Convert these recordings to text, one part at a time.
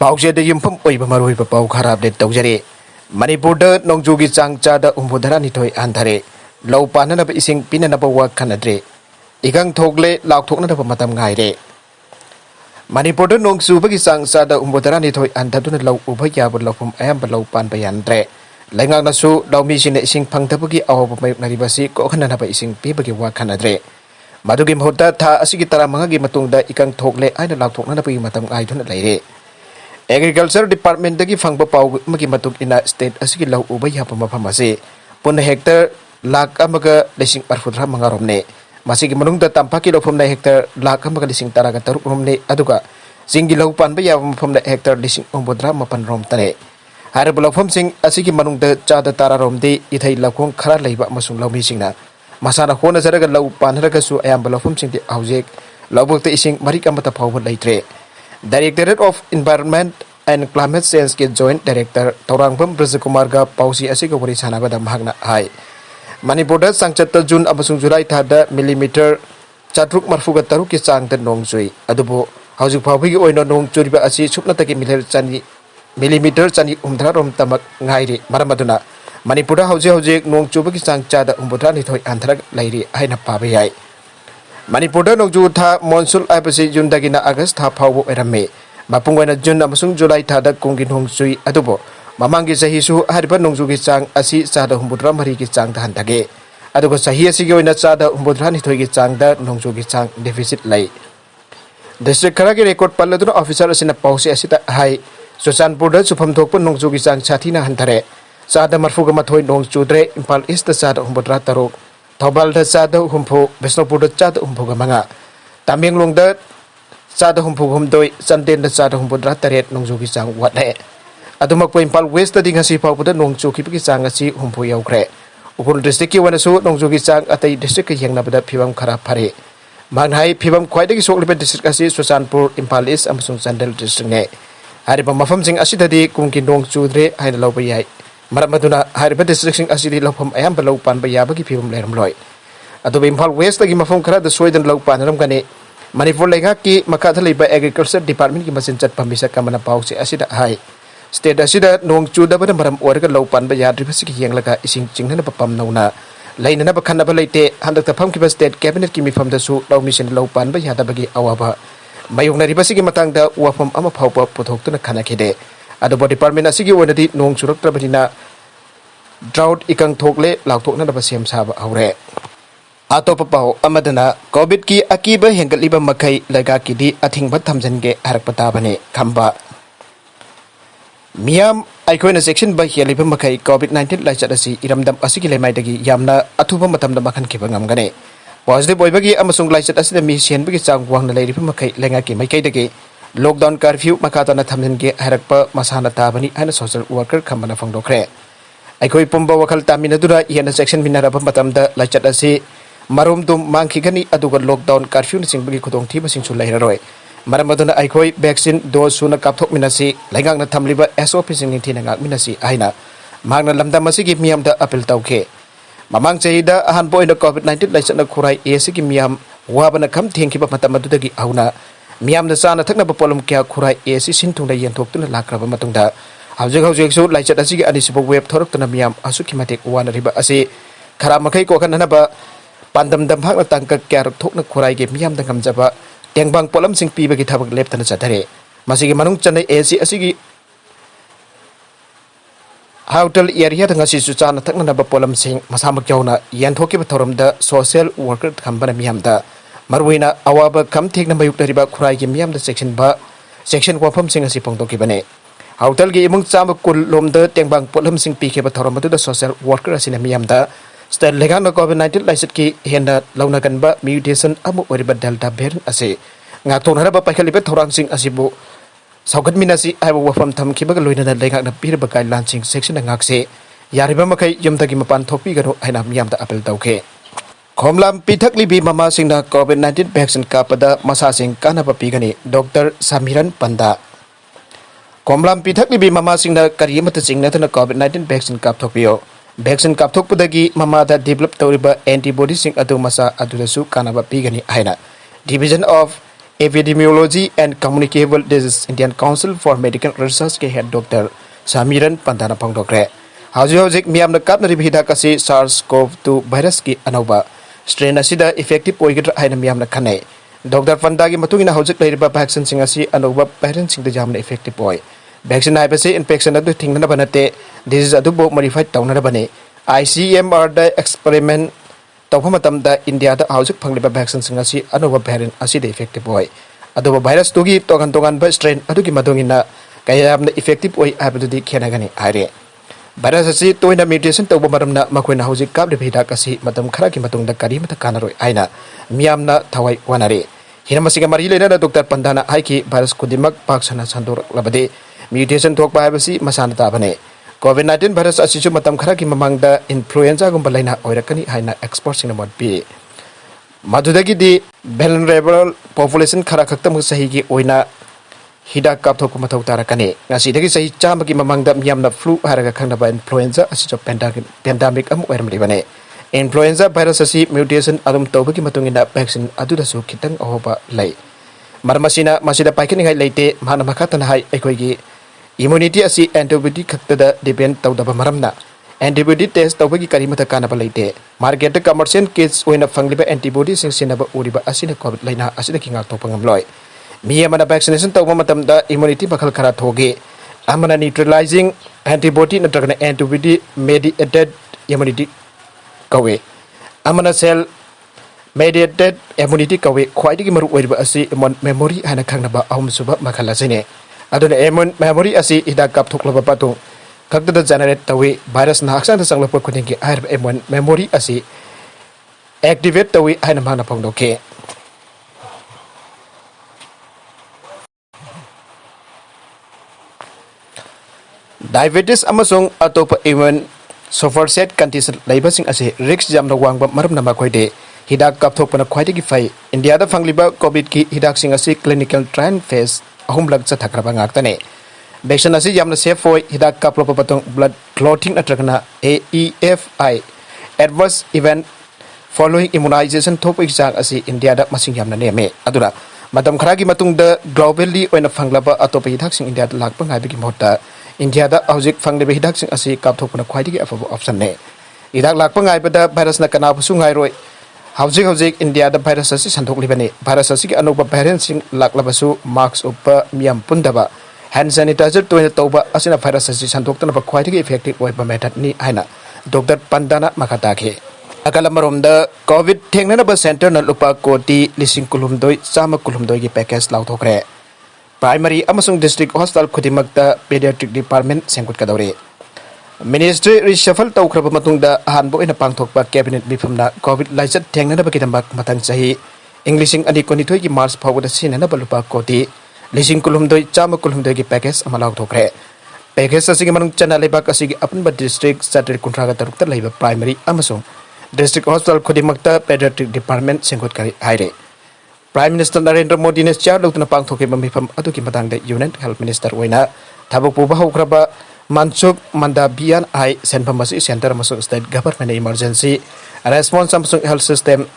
पाउजे the युमफम ओइबा मरोइबा पाउ खरा update तौजरे Manipur the नोंजुगी चांग चादा उम्बुधरा निथोय आंधरे लौ पाननब इसिंग पिननब वा खनद्रे इगंग थोगले लाउथोकनब मतम गाइरे मणिपुर द नोंगसुबगी चांग चादा उम्बुधरा निथोय आंधदुन लौ उभ याब लौफम अयम लौ पानबा यानद्रे लैंगांगनसु लौमीसिन इसिंग फंगदबगी अवब मायुकनरिबसी कोखननब इसिंग पिबगी वा खनद्रे मदुगी महूर्त था असिगी तरामंगागी मतुंगदा इगंग थोगले आइना लाउथोकनबगी मतम गाइदुन लैरे एग्रीकल्चर डिपार्टमेंट की फंग पाउ इन स्टेट असगी लौ उब याब मफम असे पुन हेक्टर लाख अमगा लिसिंग 84 मंगारोमने मसिगी मनुंगदा तंपाकी लौफमना हेक्टर लाख अमगा लिसिंग 13 रोमने अदुगा जिंगी लौ पानब याब मफमना हेक्टर लिसिंग 9 मपन रोम तने हारब लौफम सिंग असगी मनुंगदा चादा 13 रोमदे इथै लखोंग खरा लैबा मसुंग लौमी सिंगना मसाना होना जरगा लौ पानरगसु अयाम लौफम सिंग हौजेक लौबक्ता इसिंग Marik अमता फाउब लैत्रे Directorate of Environment and Climate Change के Joint Director तौरांगफम ब्रजकुमार का पाउसी असिग वरी सानाबदा महगना हाय मणिपुर संचत जून अमसुंग जुलाई थादा मिलीमीटर 430 की चांगद नोंग चुई अदुबो हौजिक फाउबगी ओइनो नोंग चुरिबा असि सुपनतकी मिलीमीटर 113 रोम तमक गाइरे मरमदुना मणिपुर हौजिक नोंग चुबगी चांग चादा 93 आंथरक लैरि हाइना पाबा याय मणिपुर नोंजू था मॉनसून आइबसी जून दगिना अगस्त था फाउब ओइरमे मपुंगना जून अमसुंग जुलाई थादा कुंगी नोंग चुई अदुबो ममांगी सहीसु हरिबा नोंजूगी चांग असि चादा 93 की चांग हंधगे अदुगो सही असिगी ओइना चादा 93 की चांग दा नोंजूगी चांग डेफिसिट लै डिस्ट्रिक्ट खरा के रेकॉर्ड पल्लदुना ऑफिसर असिना पाउसे असिता हाई सुचानपुर दा सुफम थोकप नोंजूगी चांग छातीना हंधरे चादा मरफुगा मथोय नोंग चुद्रे इम्फाल ईस्ट चादा 93 थौबाल चाद हुम्फु बिष्णुपुर चाद हुम्फुगा मंगा तामेंगलोंग चाद हुम्फु हुमदोय चंदेन चाद 93 नोंजूगी चांग वाटले अदुमक इम्फाल वेस्ट दिंगसी फाउबद नोंग चुखिबगी चांग असि हुम्फु याउख्रे उखुल डिस्ट्रिक्ट की वनसु नोंजूगी चांग अतै डिस्ट्रिक्ट के येंगनाबदा फिबम खरा फरे मांगहाई फिबम ख्वाइदगी सोकलिबा डिस्ट्रिक्ट असि सुचानपुर इम्फाल ईस्ट अमसुंग चंदेल डिस्ट्रिक्ट ने हारिबा मफमसिंग असिददि कुंगी नोंग चुद्रे हाइना लौबा याय मरमदुना हारिबा डिस्ट्रिक्ट असि लौफम अयाम लौ पानबा याबगी फिबम लेरमलोय अदुबा इम्फाल वेस्ट की मफम खरा सोयदन लौ पानरमगने मणिपुर लेगा की मखादा लेबा एग्रीकल्चर डिपार्टमेंट की मसिन चटपा मिसक कमना पाउसे असिदा हाय स्टेट असिदा नोंग चुदबन मरम ओरगा लौ पानबा याद्रिबसिगी येंगलगा इसिंग चिंगनना पपम नौना लैनना बखनबा लेते हंदक तफम की स्टेट कैबिनेट की मिफमदसु लौ मिशन लौ पानबा यादबगी अवाबा मायोंगनरिबसिगी मतंगदा वाफम अमा फाउबा पुथोक्तुना खनाखिदे अदुबा डिपार्टमेंट असिगी ओनदि नोंग चुरक्त्रबनिना ड्राउट इकंग थोकले लाउथोकनबा सेम साबा हौरे अतोप पाउ अमदना कोविड की अकीब हेंगलिबा मखै लगा की अथिंग थमजनगे हरकपताबने खंबा मियाम अखोइन सेक्शन बा हेलिबा मखै कोविड 19 लाइचत असि इरमदम असिगी लेमाइदगी यामना अथुबा मतमदा मखन खिबा ngamgane पॉजिटिव ओइबगी अमसुंग लाइचत असिदा मि सेनबगी चांग वांगना लेरिबा मखै लेंगा की माइकैदगी लॉकडाउन कर्फ्यू मखातना थमजनगे हरकपा मसाना ताबनी अन सोशल वर्कर खंबना फंगदोखरे अखोइ पुंबा वखल तामिनदुरा येना सेक्शन मिनरबा मतमदा लाइचत असि मरुम दुम मांखिगनी अदुगा लॉकडाउन कर्फ्यू निसिंबगी खुदोंथीबसिंगसु लैररोय मरमदुना अखोइ वैक्सीन डोज सुना कापथोकमिनसी लैंगांगना थमलिबा एसओपी सिंग निथिना गाकमिनसी आइना मांगना लमदम मसिगी मियामदा अपील तौखे ममांग चहिदा अहानबो ओइना कोविड 19 लाइचना खुराई एसिगी मियाम वाबना खम थेंखिबा मतमदुदगी आउना मियामदा चाना थकनबा पोलम क्या खुराई एसि सिनथुंदा येंथोक्तुना लाक्रबा मतुंदा हौजिक लाइचत असिगी अनिसिबो वेब थोरक्तुना मियाम असुखि मतेक वानरिबा असि खरा मखै कोखननबा पांदम दमभागना तंक क्या थोकना खुराई के मियाम दंगमजबा टेंगबांग पोलम सिंग पीबगी थबक लेपतना चथरे मसिगी मनुंग चनै एसी असिगी हाउटल एरिया दंगसी सुचाना थकनबा पोलम सिंग मसामक यौना येंथोकिबा थोरमदा सोशल वर्कर खंबना मियामदा मरवइना अवाबा खम थेगना मयुक्तरिबा खुराई के मियामदा सेक्शन वाफम सिंग असि पोंगतोकिबने हाउटल के इमुंग चाम कुल लोमदा टेंगबांग पोलम सिंग पीकेबा थोरमदुदा सोशल वर्कर असिना मियामदा स्टेट लेगान कोविड 19 लाइचत की हेंदा लौनगनबा म्यूटेशन अमु ओरिबा डेल्टा वेरिएंट असे ngathonharaba paikalibe thorangsing asibu saughatminasi aiba wafam thamkibaga loinana leingakna pirba guidelines section ngakse yariba makai yumdagi mapan thokpi gano aina miyamda apel tauke khomlam pithakli bi mama singna covid 19 vaccine kapada masa sing kanaba pigani dr samiran panda khomlam pithakli bi mama singna kariyamata singna thana covid 19 vaccine kap thokpio vaccine kap thokpudagi mama da develop tawriba antibody sing adu masa adudasu kanaba pigani aina division of Epidemiology and Communicable Disease Indian Council for Medical Research के head Dr. Samiran Pandana Pangdokre hauzik miyamna kapnariba hidak asi SARS-CoV-2 virus ki anauba strain asida effective oigidra haina miyamna khanai Dr. Pandagi matungina hauzik leiriba vaccine sing asi anauba parent sing da jamna effective oi vaccine haibase infection adu thingnana banate disease adu bo modified tawnana bane ICMR da experiment tawha matamda India da hauzik phangliba vaccine sing asi anauba variant asida effective oi aduba virus tugi togan ba strain adu ki matungina kayamna effective oi abadudi khenagani aire virus asi toina mutation tawba maramna makoina hauzik kabriba hidak asi matam khara ki matungda kari mata kanaroi aina miyamna thawai wanare hiramasiga mari lena Dr. Pandana haiki virus kudimak paksana sandor labade mutation thokpa habasi masana tabane COVID-19 virus asisu matam khara ki mamangda influenza gumba laina oirakani haina experts sing mod pi madudagi di vulnerable population khara khaktam sahi ki oina hidak kapthok mathau tarakani ngasi dagi sahi chama ki mamangda miyamna flu haraga khangnaba influenza asisu pandemic am oiram libane influenza virus asi mutation adum tawbagi matungina vaccine adudasu khitang ahoba lai marmasina masida paikini ngai leite mana makhatana hai ekoigi immunity asi antibody khaktada depend tawdaba maramna antibody test tawbagi karimata kanaba leite market commercial kits oina fangliba antibody sing sinaba uriba asina covid laina asida kinga topangamloi mi amana vaccination tawba matamda immunity bakhal khara thoge amana neutralizing antibody natragana antibody mediated immunity kawe amana cell mediated immunity kawe khwaidigi maru oiriba asi memory hana khangnaba ahum suba makhala sine aduna memory asi ida kap thoklaba patu khakda generate tawi virus na haksan da sangla khuding ki air memory asi activate tawi hana mana phangdoke diabetes amasung atopa immune suffer set condition laibasing ase risk jamna wangba maramna makoide hidak kapthokpana khwaidigi fai India da fangliba covid ki hidak sing ase clinical trial phase ahumlak chathakraba ngaktane vaccine ase jamna safe foi hidak kaplopa patong blood clotting atragna AEFI adverse event following immunization thokpa exam ase India da masing jamna neme adura matam kharagi matung da globally oina fanglaba atopa hidak sing India da lakpa ngaibigi mohta India da hauzik fangliba hidak sing ase kapthokpana khwaidigi afaba option ne hidak lakpa ngaibada virus na kana busu ngairoi hauzik India da virus ase santhok libane virus ase ki anuba variant sing laklabasu mask upa miyam pundaba hand sanitizer toina toba asina virus ase santhok tana ba khwaidigi effective oiba method ni haina Dr. Pandana makata ke akalamorom da covid thengnana ba center na lupa koti lising kulumdoi chama kulumdoi gi package lauthokre primary amasung district hospital khudimakta pediatric department sengkut kadore ministry reshuffle tawkraba matungda hanbo ina pangthokpa cabinet bifamna covid laisat thengnana ba kidambak matang chahi englishing ani konithoi gi march phawda sinana balupa koti lising kulumdoi chama kulumdoi gi package amalak thokre package asigi manung chana lebak asigi apunba district satir kuntraga tarukta leiba primary amasung district hospital khudimakta pediatric department sengkut kari haire Prime Minister Narendra Modi ne chair lutna pangthoke mifam adu ki matangda Union Health Minister oina thabuk puba hokraba Mansuk Mandabian ai senpamasi center masuk state government emergency response samsung health system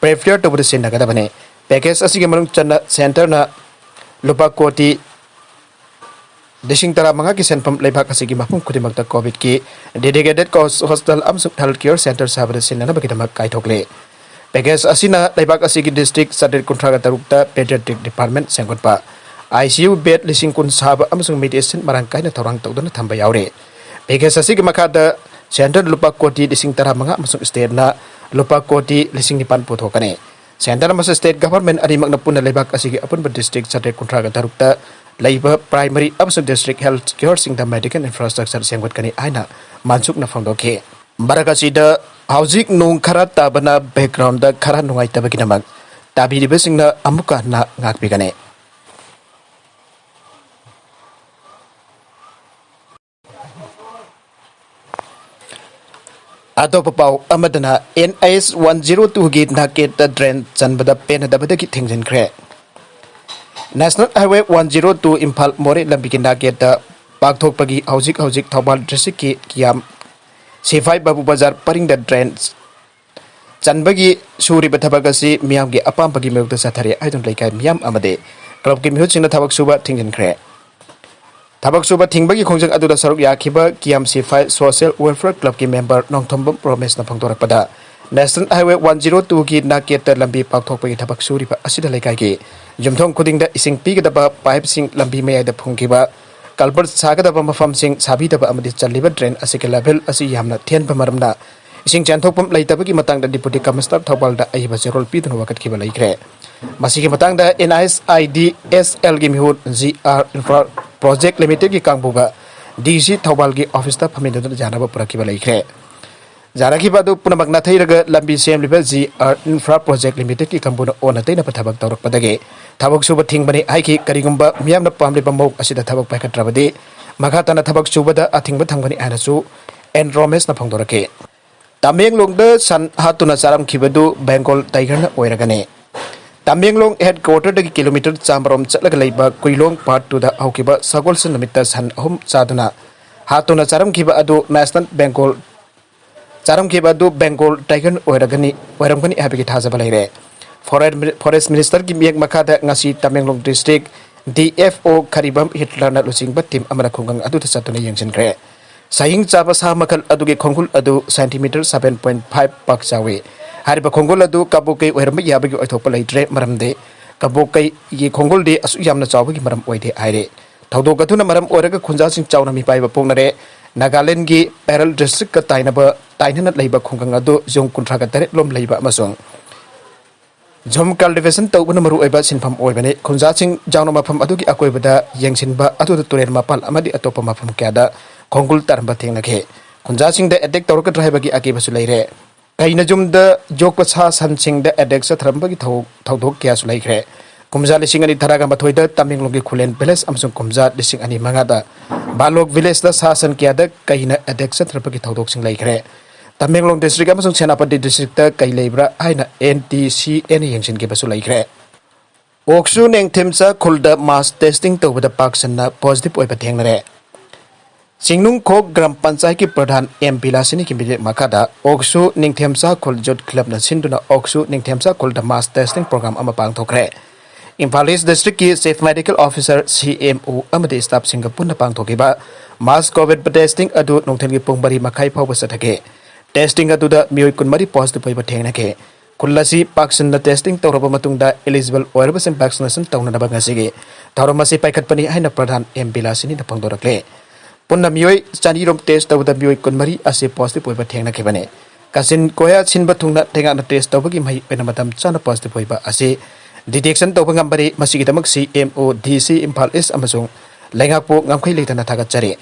prepare to the sin nagada bane package asigi manung chana center na lupa koti dishing tara manga ki senpam lebak asigi mapum kudimakta covid ki dedicated hospital amsuk healthcare center sabada sinana bakidama kai thokle package asina lebak asigi district sadir kontraga tarukta pediatric department sengkotpa ICU bed lising kun saba amasung medicine marangkai na thorang tawdana thamba yaure package asigi makada center lupa koti lising tara manga amasung state na lupa koti lising nipan puthokane center mas state government ari magna punna lebak asigi apun district sadir kontraga tarukta leiba primary amasung district health care sing the medical infrastructure sengkot kani aina mansuk na phangdoke barakasida hauzik nung khara tabana background da khara nungai tabaginamak tabiriba singna amuka na ngakpigane atop pau amadana NIS 102 gi naket da drain chanbada pen dabada ki thingjen khre National Highway 102 Imphal More lambi ki naket da pakthokpagi hauzik Thobal district ki kiam C5 Babu Bazar paring the drains चनबगी सूरीब थबक असि मियामगी अपामबगी मेउक्ता साथरे आइदुन लेकाय मियाम अमदे club की मिहुतसिंगना थबक सुबा थिंगिनख्रे थबक सुबा थिंबगी खोंजंग अदुदा सरुक याखिबा कियामसी phi social welfare club की member नोंथोंबम promise ना फंगदोरपदा national highway 102 की नाकेट लंबी पाथोपगी थबक सूरीब असिदा लेकाय की जुमथोंग खुदिंगदा इसिंग पीगदबा पाइप सिंग लंबी मयादा फुंगिबा कल्बर सागदबा मफम सिंग साबीदबा अमदि चल्लिबा ड्रेन असिके लेवल असि यामना थेनबा मरमना इसिंग चांथोकपम लैतबगी मतंगदा डिप्यूटी कमिश्नर थौबालदा अहिबा जेरोल पीदुन वकटखिबा लैख्रे मसिगे मतंगदा NISIDSL की मिहुत GR इंफ्रा प्रोजेक्ट लिमिटेड की कांगबुगा DC थौबाल की ऑफिस ता फमिदुन जानबा पुरखिबा लैख्रे जाराखिबा दु पुनमक नाथैरग लंबी सेमलिबा GR इंफ्रा प्रोजेक्ट लिमिटेड की कंबुना ओनतैना थबक तौरकपदगे थबक सुबा थिंगबने हाइकि करिगुंबा मियामना पामलिबा मौक असिदा थबक पाइखत्रबदे मखातना थबक सुबदा अथिंगबा थंगबने आनसु एनरोमेस ना फंगदोरके तमेंगलोंग सन हातुना चारम खिबदु बेंगोल टाइगर ओइरगने तमेंगलोंग हेडक्वार्टर दगी किलोमीटर चामरोम चलग लैबा कुइलोंग पार्ट 2 दा हौकिबा सगोलसन नमित्ता सन अहुम चादुना हातुना चारम खिबा अदु नेशनल बेंगोल चारम खिबा अदु बेंगोल टाइगर ओइरगनी हाबिगि थाजबा लैरे फॉरेस्ट मिनिस्टर की मियक मखादा ngasi तमेंगलोंग डिस्ट्रिक्ट DFO खरिबम हिटलरना लुचिंगबा टीम अमरा खुंगंग अदु चतुना यंगजिनख्रे साइंग चाबा सा मखल अदुगे खोंगुल अदु सेंटीमीटर 7.5 पाक चावे हारिबा खोंगुल अदु कबोकै ओइरम याबगी ओइथोप लैत्रे मरमदे कबोकै ये खोंगुल दे असु यामना चावगी मरम ओइदे आइरे थौदोक अदुना मरम ओइरगा खुंजासिंग चावना मिपाइबा पोंगनरे नागालैंड की पैरल डिस्ट्रिक्ट का ताइनना लैबा खोंगंग अदु जों कुंट्रागा तरे लोम लैबा अमसोंग झुम कल्टिवेशन तौबना मरु ओइबा सिनफम ओइबने खुंजासिंग जावना मफम अदुगी अकोइबदा यंगसिनबा अदुदा तुरेन मपाल अमदि अतोपा मफम क्यादा खोंगुल तरंबा थेंगनखे खुंजासिंगदा अटैक तौरक ड्राइबगी अकेबसु लैरे कईना जुमदा जोक सा सनसिंगदा अटैक सथरंबगी थौदोक क्यासु लैख्रे कुमजा लिसिंग अनि थरागा मथोइदा तमिंगलोंगी खुलेन विलेज अमसुंग कुमजा लिसिंग अनि मंगादा बालोक विलेज दा सासन क्यादा कईना अटैक सथरंबगी थौदोक सिंग लैख्रे तमिंगलोंग डिस्ट्रिक्ट अमसुंग सेनापति डिस्ट्रिक्ट दा कई लैब्रा आइना NTCN यंगसिनगे बसु लैख्रे ओक्सु नेंगथेमचा खुलदा मास टेस्टिंग तौबदा पाक्सना पॉजिटिव ओइबा थेंगनरे सिंगनुंग खोक ग्राम पंचायत की प्रधान M बिलासिनी की मिले मकादा ओक्सु निंगथेमचा खुल जोट क्लब न सिंदुना ओक्सु निंगथेमचा खुल द मास टेस्टिंग प्रोग्राम अमा पांगथोखरे इम्फाल ईस्ट डिस्ट्रिक्ट की चीफ मेडिकल ऑफिसर CMO अमदे स्टाफ सिंग पुनः पांगथोखिबा मास कोविड टेस्टिंग अदु नोंथेंगी पुंगबरी मखाई फावबा सथके टेस्टिंग अदुदा मियोय कुनमरी पॉजिटिव ओइबा थेंगनके खुल्लासी पाक्सन टेस्टिंग तौरबा मतुंगदा एलिजिबल ओइरबसिन वैक्सीनेशन तौननबा ngasiगे थौरमसी पाइखतपनी हाइना प्रधान M बिलासिनी न फंगदोरकले पुन्ना मियोय चानीरोम टेस्ट तौबदा मियोय कुनमरी असे पॉजिटिव ओइबा थेंगनखेबने कासिन कोया छिनबा थुंगना थेंगाना टेस्ट तौबगी महि पेना मतम चाना पॉजिटिव ओइबा असे डिटेक्शन तौबा ngambari मसिगिदमक CMO DC इम्फाल ईस्ट अमसुंग लैंगाकपो ngamkhai लेतना थागतचरे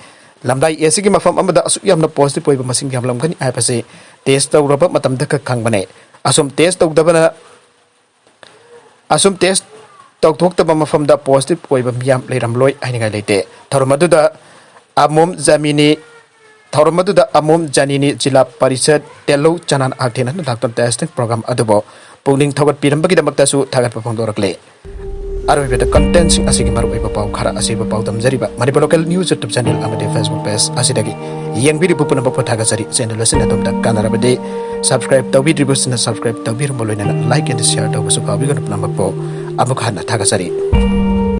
लमदाई एसिगी मफम अमदा असु यामना पॉजिटिव ओइबा मसिंग यामलमगनि आइपसे टेस्ट तौरबा मतमदा का खंगबने असुम टेस्ट तौदबना असुम टेस्ट तौथोक्तबा मफमदा पॉजिटिव ओइबा मियाम लेरमलोय आइनिगा लेते थरमदुदा अमोम जानीनी जिला परिषद तेलो चनान आगथेना डॉक्टर टेस्टिंग प्रोग्राम अदुबो पुनिंग थगत पिरमबगिदमक्तासु थागत फंगदोरकले आरोबेदा कंटेंट सिंग असिगी मरुबैबा पाउ खरा असिबा पाउ दमजरिबा Manipur local news YouTube channel अमदे फेसबुक पेज असिदगी यंगबिरि पुपनबा पथागसरी चैनल असिना दमदा कानारबदे सब्सक्राइब तौबिद्रिबुसना सब्सक्राइब तौबिरमलोइना लाइक एंड शेयर तौबसु काबिगन पुनमकपो अमुक हन्ना थागसरी।